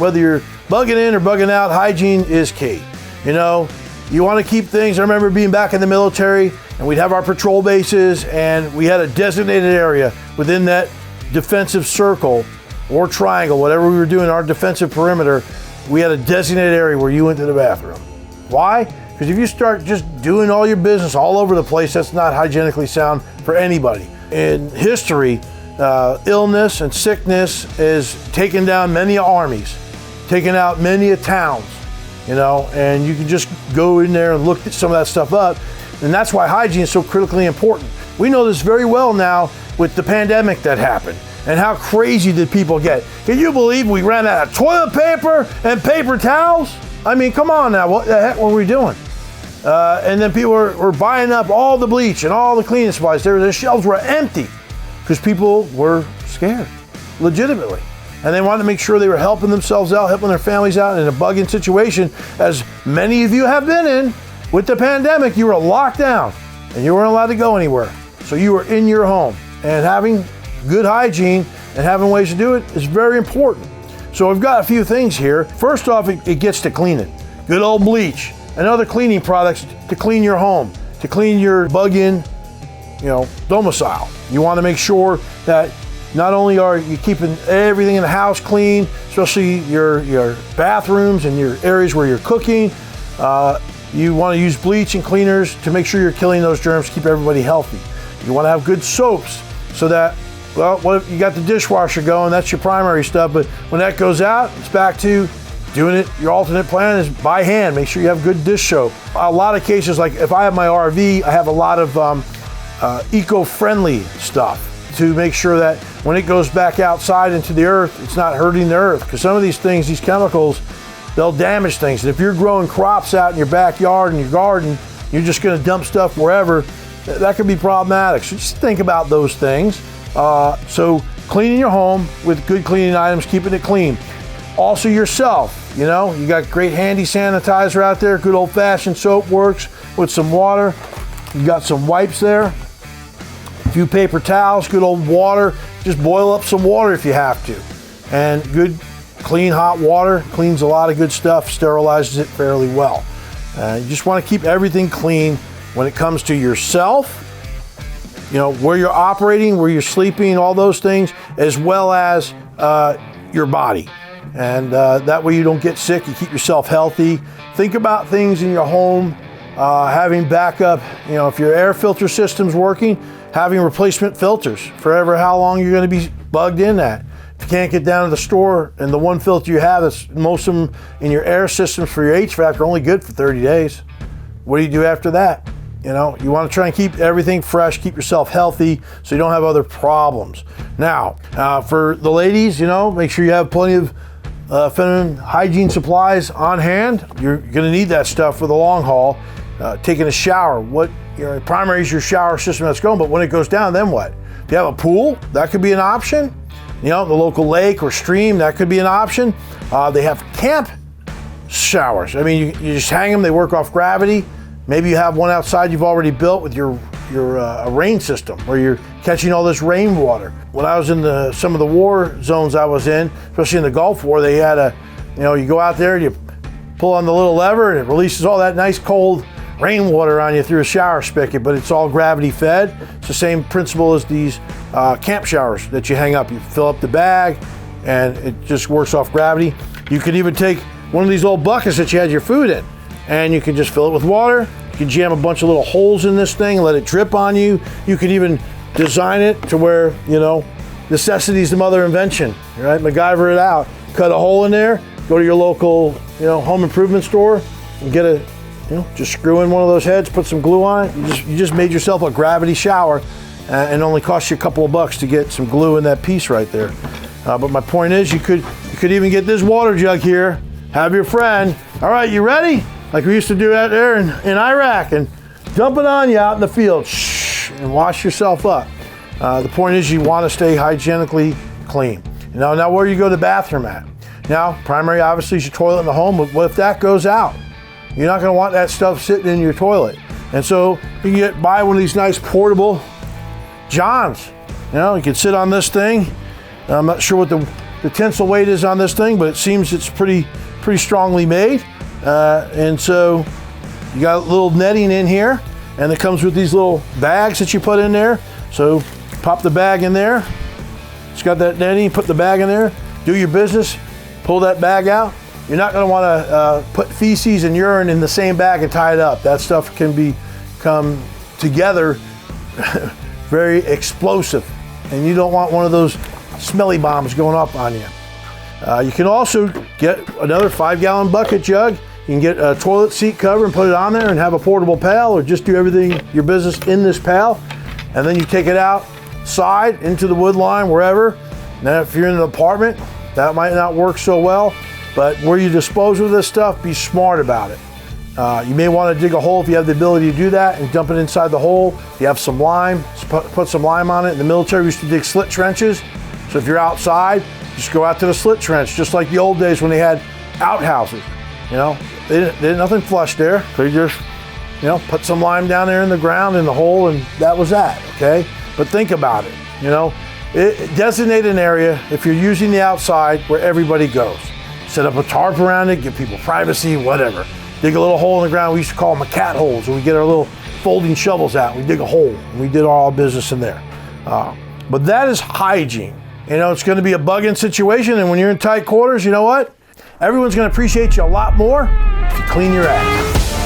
whether you're bugging in or bugging out, hygiene is key. You know, you want to keep things. I remember being back in the military, and we'd have our patrol bases, and we had a designated area within that defensive circle or triangle, whatever we were doing, our defensive perimeter. We had a designated area where you went to the bathroom. Why? Because if you start just doing all your business all over the place, that's not hygienically sound for anybody. In history, illness and sickness has taken down many armies, taken out many towns, you know, and you can just go in there and look at some of that stuff up. And that's why hygiene is so critically important. We know this very well now with the pandemic that happened. And how crazy did people get? Can you believe we ran out of toilet paper and paper towels? I mean, come on now, what the heck were we doing? And then people were buying up all the bleach and all the cleaning supplies. Their shelves were empty because people were scared, legitimately. And they wanted to make sure they were helping themselves out, helping their families out in a bugging situation, as many of you have been in. With the pandemic, you were locked down and you weren't allowed to go anywhere. So you were in your home, and having good hygiene and having ways to do it is very important. So we've got a few things here. First off, it gets to cleaning. Good old bleach and other cleaning products to clean your home, to clean your bug-in, domicile. You want to make sure that not only are you keeping everything in the house clean, especially your bathrooms and your areas where you're cooking, you want to use bleach and cleaners to make sure you're killing those germs, keep everybody healthy. You want to have good soaps so that, well, what if you got the dishwasher going, that's your primary stuff, but when that goes out, it's back to doing it. Your alternate plan is by hand. Make sure you have good dish soap. A lot of cases, like if I have my RV, I have a lot of eco-friendly stuff to make sure that when it goes back outside into the earth, it's not hurting the earth. Because some of these things, these chemicals, they'll damage things. And if you're growing crops out in your backyard and your garden, you're just going to dump stuff wherever, that could be problematic. So just think about those things. So cleaning your home with good cleaning items, keeping it clean. Also yourself, you got great handy sanitizer out there. Good old-fashioned soap works with some water. You got some wipes there, a few paper towels, good old water. Just boil up some water if you have to. And good, clean, hot water cleans a lot of good stuff, sterilizes it fairly well. You just want to keep everything clean when it comes to yourself, where you're operating, where you're sleeping, all those things, as well as your body. And that way you don't get sick, you keep yourself healthy. Think about things in your home, having backup, if your air filter system's working, having replacement filters for how long you're going to be bugged in at. If you can't get down to the store and the one filter you have, that's most of them in your air systems for your HVAC are only good for 30 days. What do you do after that? You want to try and keep everything fresh, keep yourself healthy so you don't have other problems. Now, for the ladies, make sure you have plenty of feminine hygiene supplies on hand. You're going to need that stuff for the long haul. Taking a shower, primary is your shower system that's going, but when it goes down, then what? If you have a pool, that could be an option. The local lake or stream, that could be an option. They have camp showers. I mean, you just hang them, they work off gravity. Maybe you have one outside you've already built with your rain system where you're catching all this rainwater. When I was in some of the war zones I was in, especially in the Gulf War, they had you go out there and you pull on the little lever and it releases all that nice cold rainwater on you through a shower spigot, but it's all gravity fed. It's the same principle as these camp showers that you hang up. You fill up the bag and it just works off gravity. You could even take one of these old buckets that you had your food in and you can just fill it with water. You can jam a bunch of little holes in this thing and let it drip on you. You could even design it to where, necessity is the mother of invention, right? MacGyver it out. Cut a hole in there, go to your local, home improvement store and get just screw in one of those heads, put some glue on it. You just made yourself a gravity shower and only cost you a couple of bucks to get some glue in that piece right there. But my point is, you could even get this water jug here, have your friend, all right, you ready? Like we used to do out there in Iraq, and dump it on you out in the field, and wash yourself up. The point is, you want to stay hygienically clean. Now where do you go to the bathroom at? Now, primary obviously is your toilet in the home, but what if that goes out? You're not going to want that stuff sitting in your toilet. And so you can buy one of these nice portable Johns. You can sit on this thing. I'm not sure what the the tensile weight is on this thing, but it seems it's pretty strongly made. And so you got a little netting in here, and it comes with these little bags that you put in there. So pop the bag in there. It's got that netting, put the bag in there, do your business, pull that bag out. You're not gonna wanna put feces and urine in the same bag and tie it up. That stuff can come together very explosive, and you don't want one of those smelly bombs going up on you. You can also get another 5-gallon bucket jug. You can get a toilet seat cover and put it on there and have a portable pail, or just do everything, your business, in this pail. And then you take it outside into the wood line, wherever. Now, if you're in an apartment, that might not work so well, but where you dispose of this stuff, be smart about it. You may want to dig a hole if you have the ability to do that and dump it inside the hole. If you have some lime, put some lime on it. In the military, we used to dig slit trenches. So if you're outside, just go out to the slit trench, just like the old days when they had outhouses. You know, they nothing flush there. They just, you know, put some lime down there in the ground in the hole, and that was that, okay? But think about it, you know. Designate an area if you're using the outside where everybody goes. Set up a tarp around it, give people privacy, whatever. Dig a little hole in the ground. We used to call them cat holes, and we get our little folding shovels out. We dig a hole, and we did all our business in there. But that is hygiene. You know, it's going to be a bug-in situation, and when you're in tight quarters, you know what? Everyone's going to appreciate you a lot more if you clean your act.